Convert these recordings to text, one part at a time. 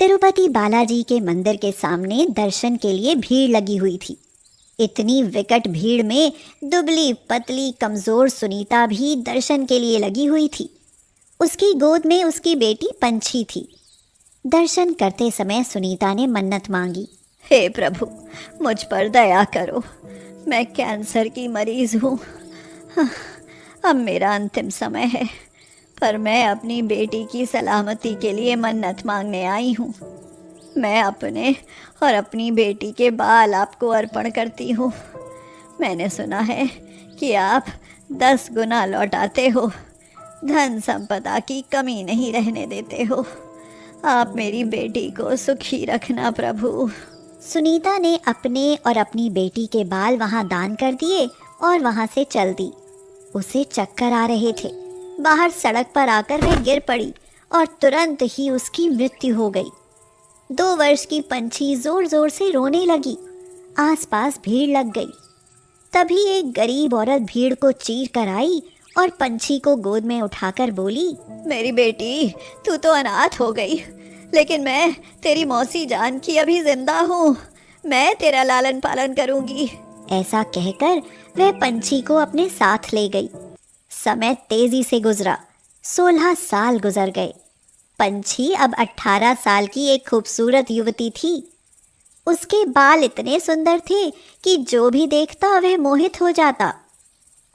तिरुपति बालाजी के मंदिर के सामने दर्शन के लिए भीड़ लगी हुई थी। इतनी विकट भीड़ में दुबली पतली कमजोर सुनीता भी दर्शन के लिए लगी हुई थी। उसकी गोद में उसकी बेटी पंछी थी। दर्शन करते समय सुनीता ने मन्नत मांगी, हे प्रभु, मुझ पर दया करो, मैं कैंसर की मरीज हूँ। अब मेरा अंतिम समय है, पर मैं अपनी बेटी की सलामती के लिए मन्नत मांगने आई हूँ। मैं अपने और अपनी बेटी के बाल आपको अर्पण करती हूँ। मैंने सुना है कि आप 10 गुना लौटाते हो, धन संपदा की कमी नहीं रहने देते हो। आप मेरी बेटी को सुखी रखना प्रभु। सुनीता ने अपने और अपनी बेटी के बाल वहाँ दान कर दिए और वहाँ से चल दी। उसे चक्कर आ रहे थे। बाहर सड़क पर आकर वह गिर पड़ी और तुरंत ही उसकी मृत्यु हो गई। 2 वर्ष की पंछी जोर जोर से रोने लगी। आसपास भीड़ लग गई। तभी एक गरीब औरत भीड़ को चीर कर आई और पंछी को गोद में उठाकर बोली, मेरी बेटी, तू तो अनाथ हो गई, लेकिन मैं तेरी मौसी जान की अभी जिंदा हूँ। मैं तेरा लालन पालन करूँगी। ऐसा कहकर वह पंछी को अपने साथ ले गई। समय तेजी से गुजरा। 16 साल गुजर गए। पंछी अब 18 साल की एक खूबसूरत युवती थी। उसके बाल इतने सुंदर थे कि जो भी देखता वह मोहित हो जाता।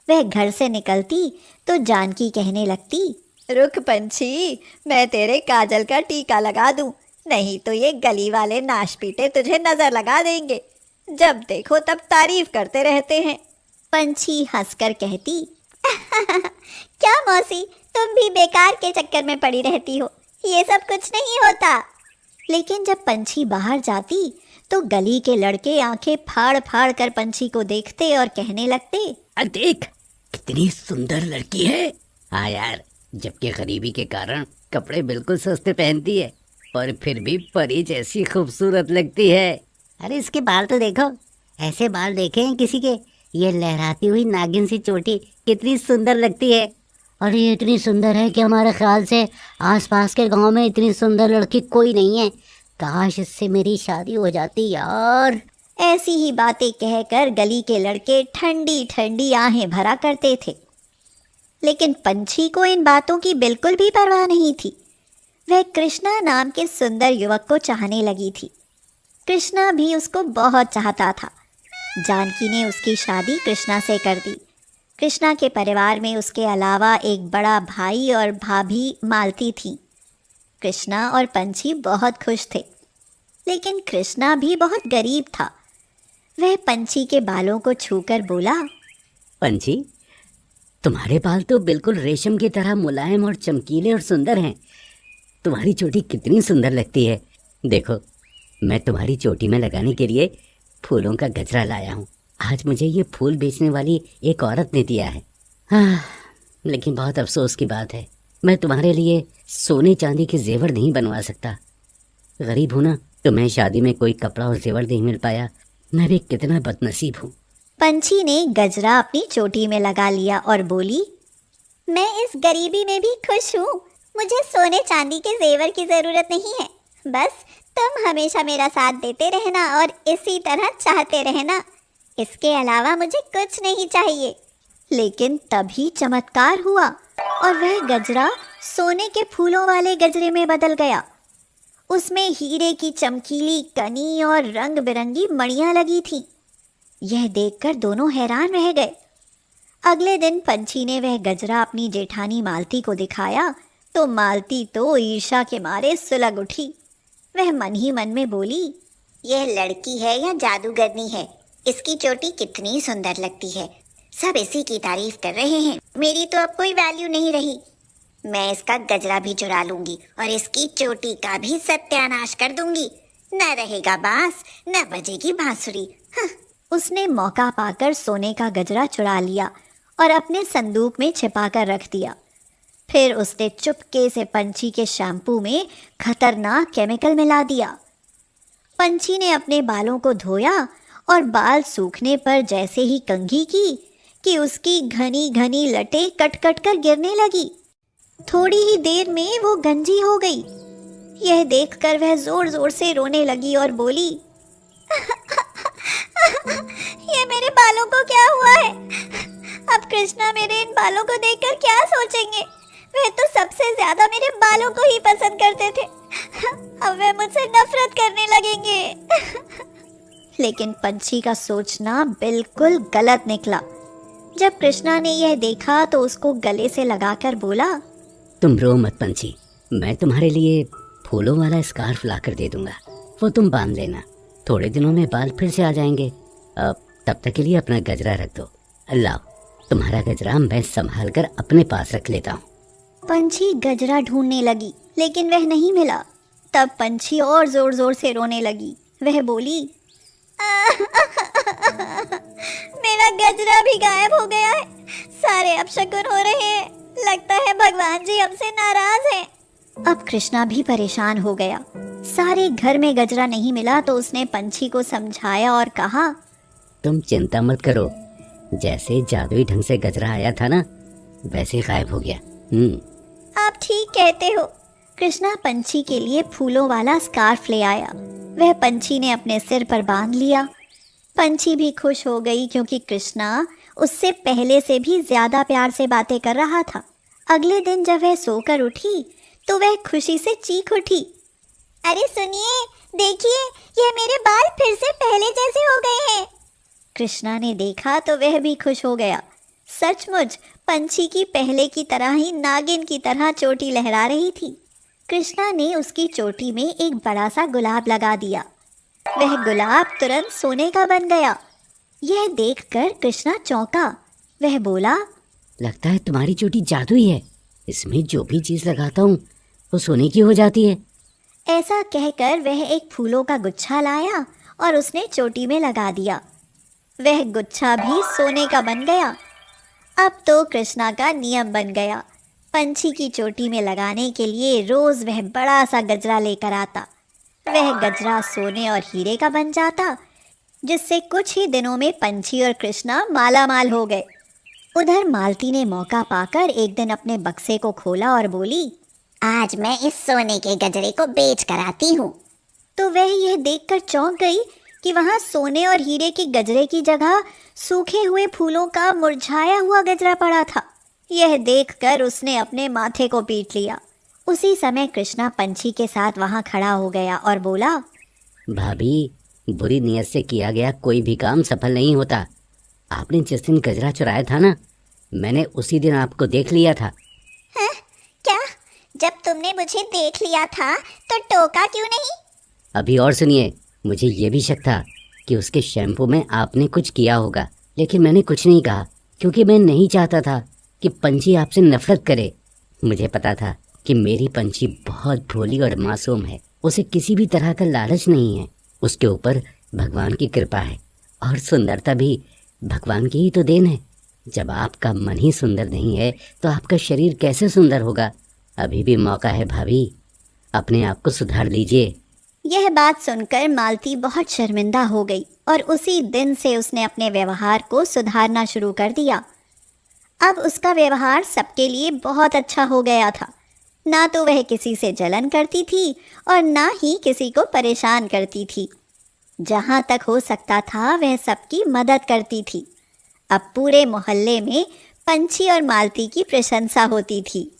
वह घर से निकलती तो जानकी कहने लगती, रुक पंछी, मैं तेरे काजल का टीका लगा दूं, नहीं तो ये गली वाले नाशपीटे तुझे नजर लगा देंगे। जब देखो तब तारीफ करते रहते हैं। पंछी हंसकर कहती, क्या मौसी, तुम भी बेकार के चक्कर में पड़ी रहती हो, ये सब कुछ नहीं होता। लेकिन जब पंछी बाहर जाती तो गली के लड़के आंखें फाड़ फाड़ कर पंछी को देखते और कहने लगते, देख कितनी सुंदर लड़की है। हाँ यार, जबकि गरीबी के कारण कपड़े बिल्कुल सस्ते पहनती है और फिर भी परी जैसी खूबसूरत लगती है। अरे इसके बाल तो देखो, ऐसे बाल देखे हैं किसी के? ये लहराती हुई नागिन सी चोटी कितनी सुंदर लगती है। और ये इतनी सुंदर है कि हमारे ख्याल से आसपास के गांव में इतनी सुंदर लड़की कोई नहीं है। काश इससे मेरी शादी हो जाती यार। ऐसी ही बातें कहकर गली के लड़के ठंडी ठंडी आहें भरा करते थे। लेकिन पंछी को इन बातों की बिल्कुल भी परवाह नहीं थी। वह कृष्णा नाम के सुंदर युवक को चाहने लगी थी। कृष्णा भी उसको बहुत चाहता था। जानकी ने उसकी शादी कृष्णा से कर दी। कृष्णा के परिवार में उसके अलावा एक बड़ा भाई और भाभी मालती थी। कृष्णा और पंछी बहुत खुश थे, लेकिन कृष्णा भी बहुत गरीब था। वह पंछी के बालों को छूकर बोला, पंछी, तुम्हारे बाल तो बिल्कुल रेशम की तरह मुलायम और चमकीले और सुंदर हैं। तुम्हारी चोटी कितनी सुंदर लगती है। देखो, मैं तुम्हारी चोटी में लगाने के लिए फूलों का गजरा लाया हूँ। आज मुझे ये फूल बेचने वाली एक औरत ने दिया है। लेकिन बहुत अफसोस की बात है, मैं तुम्हारे लिए सोने चांदी के जेवर नहीं बनवा सकता। गरीब हूँ ना, तुम्हें शादी में कोई कपड़ा और जेवर नहीं मिल पाया। मैं भी कितना बदनसीब हूँ। पंछी ने गजरा अपनी चोटी में लगा लिया और बोली, मैं इस गरीबी में भी खुश हूँ। मुझे सोने चांदी के जेवर की ज़रूरत नहीं है। बस तुम हमेशा मेरा साथ देते रहना और इसी तरह चाहते रहना। इसके अलावा मुझे कुछ नहीं चाहिए। लेकिन तभी चमत्कार हुआ और वह गजरा सोने के फूलों वाले गजरे में बदल गया। उसमें हीरे की चमकीली कनी और रंग बिरंगी मणियाँ लगी थीं। यह देखकर दोनों हैरान रह गए। अगले दिन पंछी ने वह गजरा अपनी जेठानी मालती को दिखाया तो मालती तो ईर्ष्या के मारे सुलग उठी। वह मन ही मन में बोली, यह लड़की है या जादूगरनी है? इसकी चोटी कितनी सुंदर लगती है। सब इसी की तारीफ कर रहे हैं। मेरी तो अब कोई वैल्यू नहीं रही। मैं इसका गजरा भी चुरा लूंगी और इसकी चोटी का भी सत्यानाश कर दूंगी। न रहेगा बांस, न बजेगी बांसुरी। उसने मौका पाकर सोने का गजरा चुरा लिया और अपने संदूक में छिपा कर रख दिया। फिर उसने चुपके से पंछी के शैम्पू में खतरनाक केमिकल मिला दिया। पंछी ने अपने बालों को धोया और बाल सूखने पर जैसे ही कंघी की कि उसकी घनी घनी लटें कट कट कर गिरने लगी। थोड़ी ही देर में वो गंजी हो गई। यह देखकर वह जोर जोर से रोने लगी और बोली, ये मेरे बालों को क्या हुआ है? अब कृष्णा मेरे इन बालों को देखकर क्या सोचेंगे? वह तो सबसे ज्यादा मेरे बालों को ही पसंद करते थे। अब वे मुझसे नफरत करने लगेंगे। लेकिन पंछी का सोचना बिल्कुल गलत निकला। जब कृष्णा ने यह देखा तो उसको गले से लगाकर बोला, तुम रो मत पंछी, मैं तुम्हारे लिए फूलों वाला स्कार्फ लाकर दे दूंगा, वो तुम बांध लेना। थोड़े दिनों में बाल फिर से आ जाएंगे। अब तब तक के लिए अपना गजरा रख दो। लाओ, तुम्हारा गजरा मैं संभाल कर अपने पास रख लेता हूँ। पंछी गजरा ढूंढने लगी, लेकिन वह नहीं मिला। तब पंछी और जोर जोर से रोने लगी। वह बोली, मेरा गजरा भी गायब हो गया है। सारे अपशकुन हो रहे हैं। लगता है भगवान जी हमसे नाराज हैं। अब कृष्णा भी परेशान हो गया। सारे घर में गजरा नहीं मिला तो उसने पंछी को समझाया और कहा, तुम चिंता मत करो, जैसे जादुई ढंग से गजरा आया था ना, वैसे गायब हो गया। आप ठीक कहते हो। कृष्णा पंछी के लिए फूलों वाला स्कार्फ ले आया। वह पंछी ने अपने सिर पर बांध लिया। पंछी भी खुश हो गई क्योंकि कृष्णा उससे पहले से भी ज्यादा प्यार से बातें कर रहा था। अगले दिन जब वह सोकर उठी तो वह खुशी से चीख उठी, अरे सुनिए, देखिए, यह मेरे बाल फिर से पहले जैसे हो गए हैं। कृष्णा ने देखा तो वह भी खुश हो गया। सचमुच पंछी की पहले की तरह ही नागिन की तरह चोटी लहरा रही थी। कृष्णा ने उसकी चोटी में एक बड़ा सा गुलाब लगा दिया। वह गुलाब तुरंत सोने का बन गया। यह देखकर कृष्णा चौंका। वह बोला, लगता है तुम्हारी चोटी जादुई है, इसमें जो भी चीज लगाता हूँ वो सोने की हो जाती है। ऐसा कहकर वह एक फूलों का गुच्छा लाया और उसने चोटी में लगा दिया। वह गुच्छा भी सोने का बन गया। अब तो कृष्णा का नियम बन गया। पंछी की चोटी में लगाने के लिए रोज वह बड़ा सा गजरा लेकर आता। वह गजरा सोने और हीरे का बन जाता, जिससे कुछ ही दिनों में पंछी और कृष्णा माला माल हो गए। उधर मालती ने मौका पाकर एक दिन अपने बक्से को खोला और बोली, आज मैं इस सोने के गजरे को बेच कर आती हूँ। तो वह यह देखकर चौंक गई कि वहाँ सोने और हीरे के गजरे की जगह सूखे हुए फूलों का मुरझाया हुआ गजरा पड़ा था। यह देखकर उसने अपने माथे को पीट लिया। उसी समय कृष्णा पंछी के साथ वहाँ खड़ा हो गया और बोला, भाभी, बुरी नीयत से किया गया कोई भी काम सफल नहीं होता। आपने जिस दिन गजरा चुराया था ना, मैंने उसी दिन आपको देख लिया था। हैं? क्या? जब तुमने मुझे देख लिया था तो टोका क्यों नहीं? अभी और सुनिए, मुझे ये भी शक था कि उसके शैम्पू में आपने कुछ किया होगा, लेकिन मैंने कुछ नहीं कहा क्योंकि मैं नहीं चाहता था कि पंछी आपसे नफरत करे। मुझे पता था कि मेरी पंछी बहुत भोली और मासूम है, उसे किसी भी तरह का लालच नहीं है। उसके ऊपर भगवान की कृपा है और सुंदरता भी भगवान की ही तो देन है। जब आपका मन ही सुंदर नहीं है तो आपका शरीर कैसे सुंदर होगा? अभी भी मौका है भाभी, अपने आप को सुधार लीजिए। यह बात सुनकर मालती बहुत शर्मिंदा हो गई और उसी दिन से उसने अपने व्यवहार को सुधारना शुरू कर दिया। अब उसका व्यवहार सबके लिए बहुत अच्छा हो गया था। ना तो वह किसी से जलन करती थी और ना ही किसी को परेशान करती थी। जहाँ तक हो सकता था वह सबकी मदद करती थी। अब पूरे मोहल्ले में पंछी और मालती की प्रशंसा होती थी।